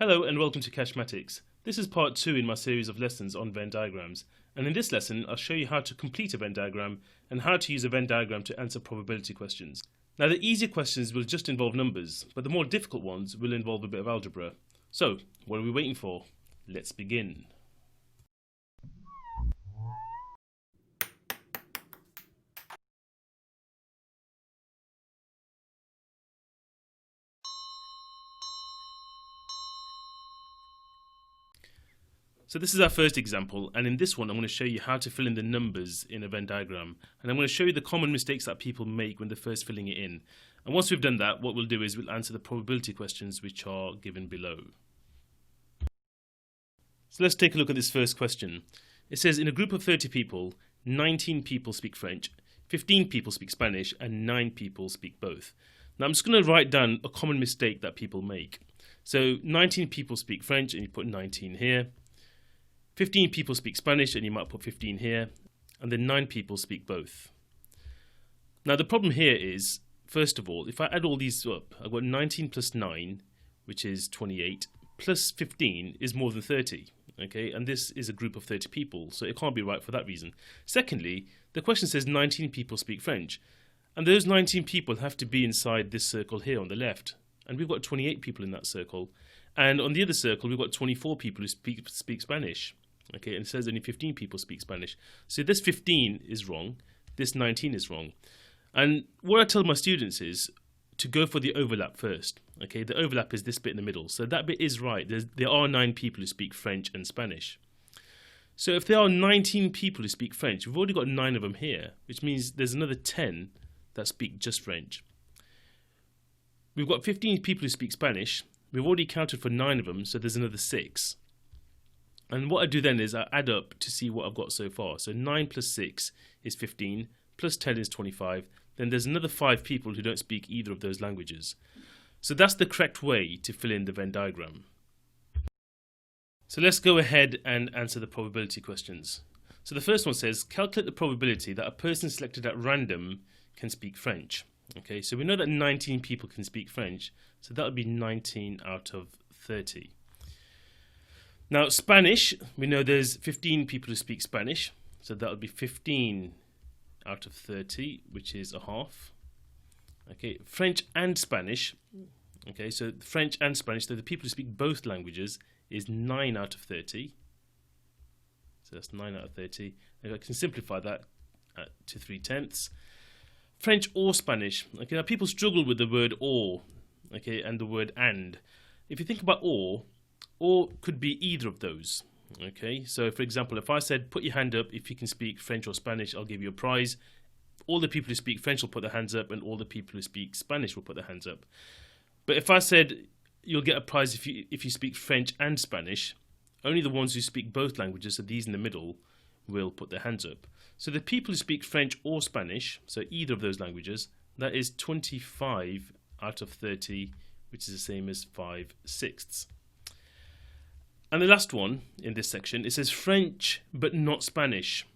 Hello and welcome to Kashmatics. This is part 2 in my series of lessons on Venn diagrams, and in this lesson I'll show you how to complete a Venn diagram and how to use a Venn diagram to answer probability questions. Now the easier questions will just involve numbers, but the more difficult ones will involve a bit of algebra. So, what are we waiting for? Let's begin. So this is our first example, and in this one I'm going to show you how to fill in the numbers in a Venn diagram, and I'm going to show you the common mistakes that people make when they're first filling it in. And once we've done that, what we'll do is we'll answer the probability questions which are given below. So let's take a look at this first question. It says in a group of 30 people, 19 people speak French, 15 people speak Spanish, and 9 people speak both. Now I'm just going to write down a common mistake that people make. So 19 people speak French, and you put 19 here. 15 people speak Spanish, and you might put 15 here, and then 9 people speak both. Now the problem here is, first of all, if I add all these up, I've got 19 plus 9, which is 28, plus 15 is more than 30, okay, and this is a group of 30 people, so it can't be right for that reason. Secondly, the question says 19 people speak French, and those 19 people have to be inside this circle here on the left, and we've got 28 people in that circle, and on the other circle we've got 24 people who speak Spanish. Okay, and it says only 15 people speak Spanish. So this 15 is wrong, this 19 is wrong. And what I tell my students is to go for the overlap first. Okay, the overlap is this bit in the middle. So that bit is right. There are 9 people who speak French and Spanish. So if there are 19 people who speak French, we've already got 9 of them here, which means there's another 10 that speak just French. We've got 15 people who speak Spanish. We've already counted for 9 of them, so there's another 6. And what I do then is I add up to see what I've got so far. So 9 plus 6 is 15, plus 10 is 25. Then there's another 5 people who don't speak either of those languages. So that's the correct way to fill in the Venn diagram. So let's go ahead and answer the probability questions. So the first one says, calculate the probability that a person selected at random can speak French. Okay, so we know that 19 people can speak French, so that would be 19 out of 30. Now Spanish, we know there's 15 people who speak Spanish, so that would be 15 out of 30, which is a half. Okay, French and Spanish, okay, so French and Spanish, so the people who speak both languages is 9 out of 30. So that's 9 out of 30. And I can simplify that to 3/10. French or Spanish, okay, now people struggle with the word or, okay, and the word and. If you think about or could be either of those. Okay, so for example, if I said put your hand up if you can speak French or Spanish, I'll give you a prize. All the people who speak French will put their hands up, and all the people who speak Spanish will put their hands up. But if I said you'll get a prize if you speak French and Spanish, only the ones who speak both languages, so these in the middle, will put their hands up. So the people who speak French or Spanish, so either of those languages, that is 25 out of 30, which is the same as 5/6. And the last one in this section, it says French but not Spanish.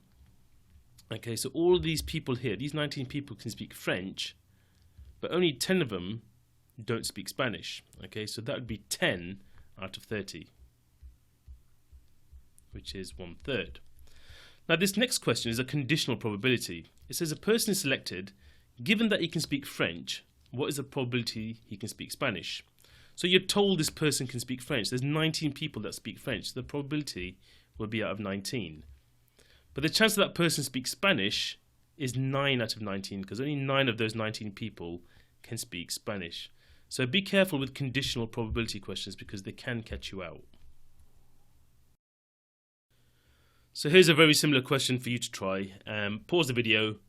Okay, so all of these people here, these 19 people can speak French, but only 10 of them don't speak Spanish. Okay, so that would be 10 out of 30, which is 1/3. Now this next question is a conditional probability. It says a person is selected, given that he can speak French, what is the probability he can speak Spanish? So you're told this person can speak French. There's 19 people that speak French. So the probability will be out of 19. But the chance that that person speaks Spanish is 9 out of 19, because only 9 of those 19 people can speak Spanish. So be careful with conditional probability questions because they can catch you out. So here's a very similar question for you to try. Pause the video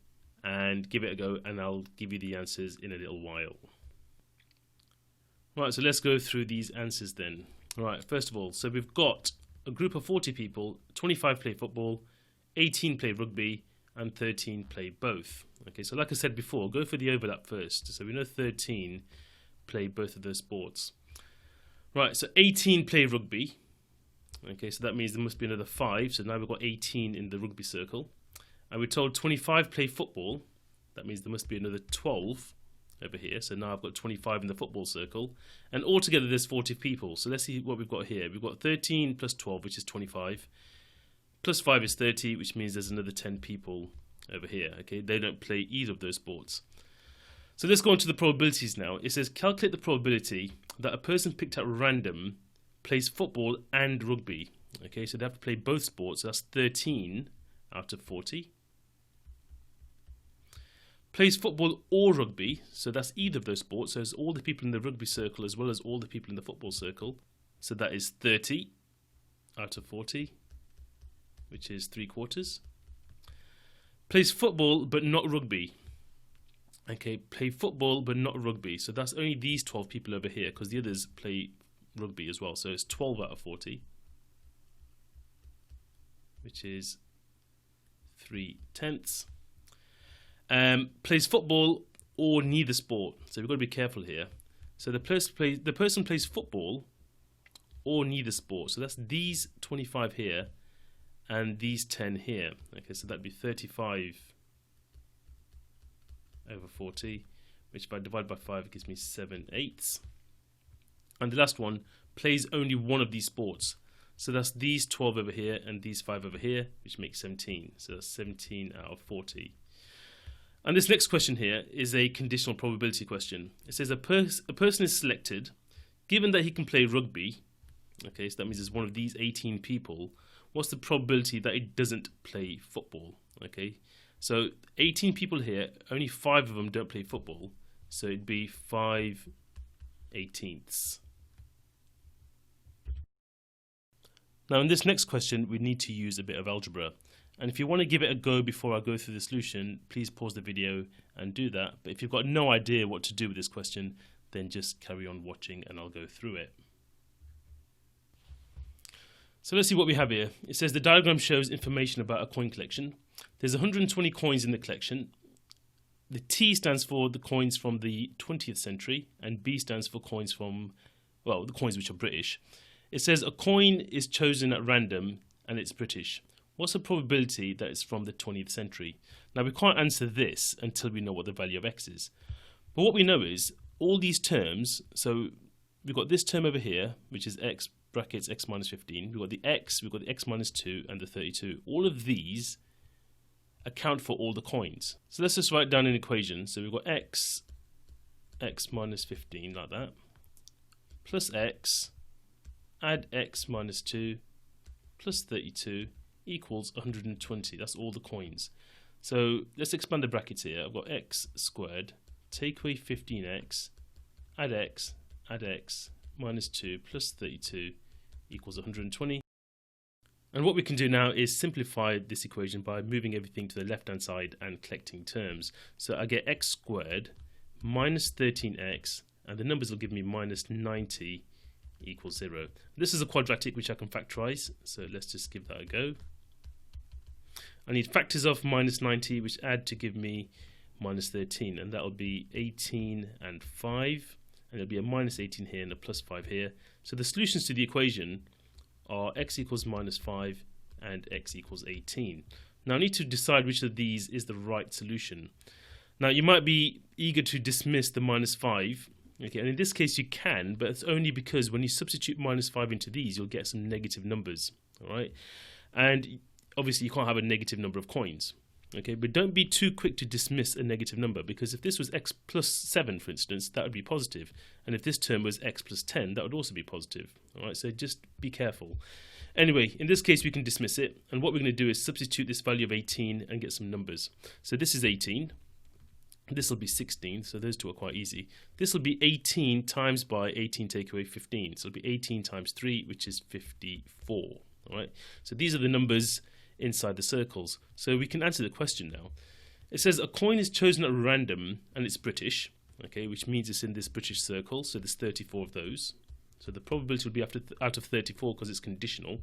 and give it a go, and I'll give you the answers in a little while. Right, so let's go through these answers then. Right, first of all, so we've got a group of 40 people, 25 play football, 18 play rugby, and 13 play both. Okay, so like I said before, go for the overlap first. So we know 13 play both of those sports. Right, so 18 play rugby. Okay, so that means there must be another 5. So now we've got 18 in the rugby circle. And we're told 25 play football. That means there must be another 12 over here. So now I've got 25 in the football circle, and altogether there's 40 people. So let's see what we've got here. We've got 13 plus 12, which is 25, plus 5 is 30, which means there's another 10 people over here. Okay, they don't play either of those sports. So let's go on to the probabilities now. It says calculate the probability that a person picked at random plays football and rugby. Okay, so they have to play both sports. So that's 13 out of 40. Plays football or rugby, so that's either of those sports. So it's all the people in the rugby circle as well as all the people in the football circle. So that is 30 out of 40, which is 3/4. Plays football but not rugby. Okay, play football but not rugby. So that's only these 12 people over here, because the others play rugby as well. So it's 12 out of 40, which is 3/10. Plays football or neither sport. So we've got to be careful here. So the person plays football or neither sport. So that's these 25 here and these 10 here. Okay, so that'd be 35 over 40, which if I divide by 5 it gives me 7/8. And the last one plays only one of these sports. So that's these 12 over here and these 5 over here, which makes 17. So that's 17 out of 40. And this next question here is a conditional probability question. It says a person is selected, given that he can play rugby. Okay, so that means it's one of these 18 people. What's the probability that he doesn't play football? Okay, so 18 people here, only 5 of them don't play football. So it'd be 5/18. Now in this next question, we need to use a bit of algebra. And if you want to give it a go before I go through the solution, please pause the video and do that. But if you've got no idea what to do with this question, then just carry on watching and I'll go through it. So let's see what we have here. It says the diagram shows information about a coin collection. There's 120 coins in the collection. The T stands for the coins from the 20th century, and B stands for coins from, well, the coins which are British. It says a coin is chosen at random and it's British. What's the probability that it's from the 20th century? Now we can't answer this until we know what the value of x is. But what we know is all these terms, so we've got this term over here, which is x brackets x minus 15. We've got the x, we've got the x minus 2 and the 32. All of these account for all the coins. So let's just write down an equation. So we've got x minus 15 like that, plus x, add x minus 2, plus 32, equals 120. That's all the coins. So let's expand the brackets here. I've got x squared, take away 15x, add x minus 2 plus 32 equals 120. And what we can do now is simplify this equation by moving everything to the left hand side and collecting terms. So I get x squared minus 13x, and the numbers will give me minus 90 equals 0. This is a quadratic which I can factorize, so let's just give that a go. I need factors of minus 90, which add to give me minus 13, and that will be 18 and 5, and there'll be a minus 18 here and a plus 5 here. So the solutions to the equation are x equals minus 5 and x equals 18. Now I need to decide which of these is the right solution. Now you might be eager to dismiss the minus 5, okay, and in this case you can, but it's only because when you substitute minus 5 into these, you'll get some negative numbers, all right? And obviously you can't have a negative number of coins, okay? But don't be too quick to dismiss a negative number, because if this was x plus 7, for instance, that would be positive. And if this term was x plus 10, that would also be positive, all right? So just be careful. Anyway, in this case we can dismiss it, and what we're going to do is substitute this value of 18 and get some numbers. So this is 18. This will be 16, so those two are quite easy. This will be 18 times by 18 take away 15. So it'll be 18 times 3, which is 54. All right. So these are the numbers inside the circles. So we can answer the question now. It says a coin is chosen at random and it's British, okay, which means it's in this British circle. So there's 34 of those. So the probability will be out of 34 because it's conditional.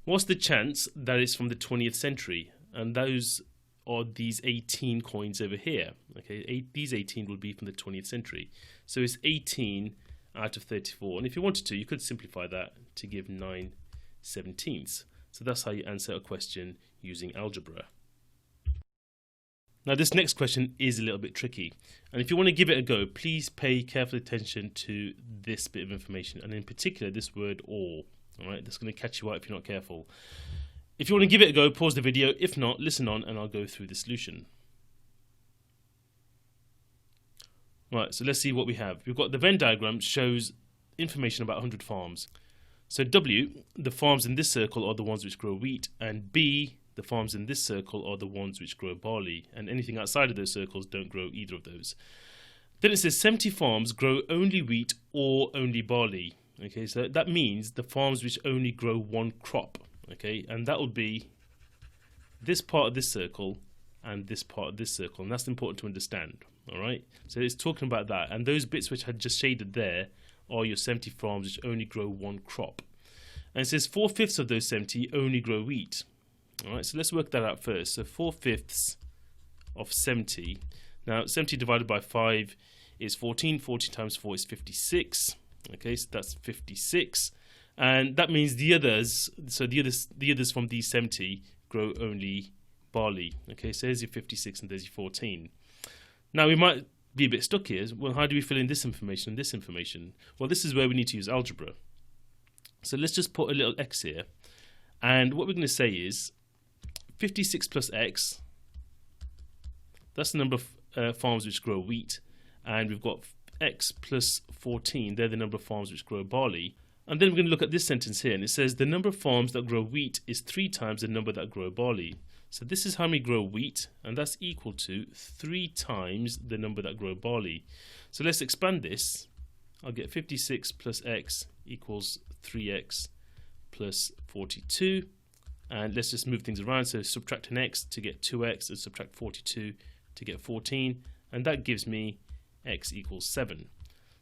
What's the chance that it's from the 20th century? And those are these 18 coins over here. Okay, these 18 will be from the 20th century. So it's 18 out of 34. And if you wanted to, you could simplify that to give 9/17. So that's how you answer a question using algebra. Now this next question is a little bit tricky, and if you want to give it a go, please pay careful attention to this bit of information, and in particular this word or. Alright, that's going to catch you out if you're not careful. If you want to give it a go, pause the video. If not, listen on and I'll go through the solution. Right, so let's see what we have. We've got the Venn diagram shows information about 100 farms. So W, the farms in this circle are the ones which grow wheat, and B, the farms in this circle are the ones which grow barley, and anything outside of those circles don't grow either of those. Then it says 70 farms grow only wheat or only barley. Okay, so that means the farms which only grow one crop. Okay, and that would be this part of this circle and this part of this circle, and that's important to understand. All right, so it's talking about that, and those bits which I just shaded there are your 70 farms which only grow one crop. And it says 4/5 of those 70 only grow wheat. All right, so let's work that out first. So 4/5 of 70. Now 70 divided by 5 is 14. 14 times 4 is 56. Okay, so that's 56, and that means the others. So the others from these 70 grow only barley. Okay, so there's your 56 and there's your 14. Now we might be a bit stuck here. Well, how do we fill in this information and this information? Well, this is where we need to use algebra. So let's just put a little x here, and what we're going to say is 56 plus x. That's the number of farms which grow wheat, and we've got x plus 14, they're the number of farms which grow barley. And then we're going to look at this sentence here, and it says the number of farms that grow wheat is 3 times the number that grow barley. So this is how many grow wheat, and that's equal to 3 times the number that grow barley. So let's expand this. I'll get 56 plus x equals 3x plus 42, and let's just move things around. So subtract an x to get 2x, and subtract 42 to get 14, and that gives me x equals 7.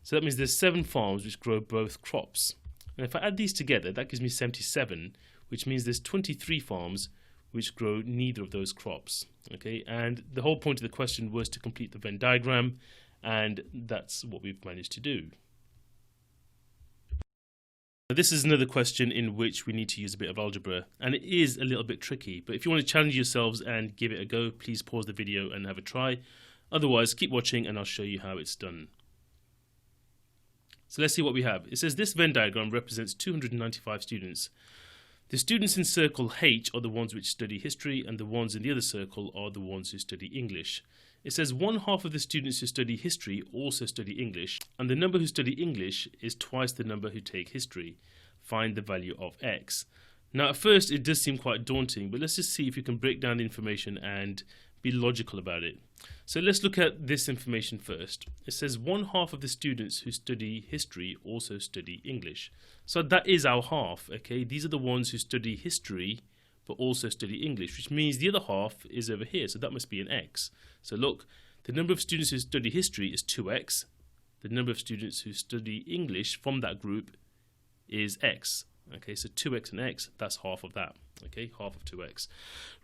So that means there's 7 farms which grow both crops. And if I add these together, that gives me 77, which means there's 23 farms which grow neither of those crops. Okay, and the whole point of the question was to complete the Venn diagram, and that's what we've managed to do. Now, this is another question in which we need to use a bit of algebra, and it is a little bit tricky, but if you want to challenge yourselves and give it a go, please pause the video and have a try. Otherwise, keep watching and I'll show you how it's done. So let's see what we have. It says this Venn diagram represents 295 students. The students in circle H are the ones which study history, and the ones in the other circle are the ones who study English. It says 1/2 of the students who study history also study English, and the number who study English is twice the number who take history. Find the value of x. Now at first it does seem quite daunting, but let's just see if we can break down the information and be logical about it. So let's look at this information first. It says 1/2 of the students who study history also study English. So that is our half, okay? These are the ones who study history but also study English, which means the other half is over here, so that must be an x. So look, the number of students who study history is 2x. The number of students who study English from that group is x. Okay, so 2x and x, that's half of that. Okay, half of 2x.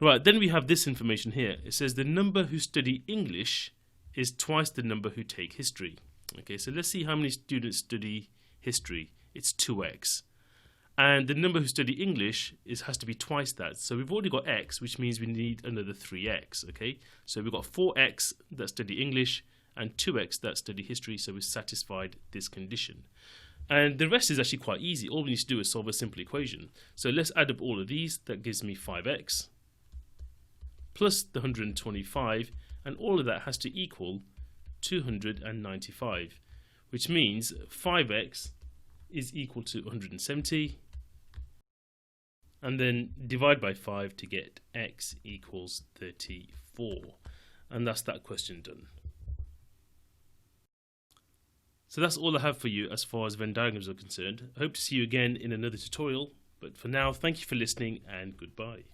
Right, then we have this information here. It says the number who study English is twice the number who take history. Okay, so let's see how many students study history. It's 2x. And the number who study English has to be twice that. So we've already got x, which means we need another 3x. Okay, so we've got 4x that study English and 2x that study history, so we've satisfied this condition. And the rest is actually quite easy. All we need to do is solve a simple equation. So let's add up all of these. That gives me 5x plus the 125, and all of that has to equal 295, which means 5x is equal to 170, and then divide by 5 to get x equals 34. And that's that question done. So that's all I have for you as far as Venn diagrams are concerned. I hope to see you again in another tutorial, but for now, thank you for listening and goodbye.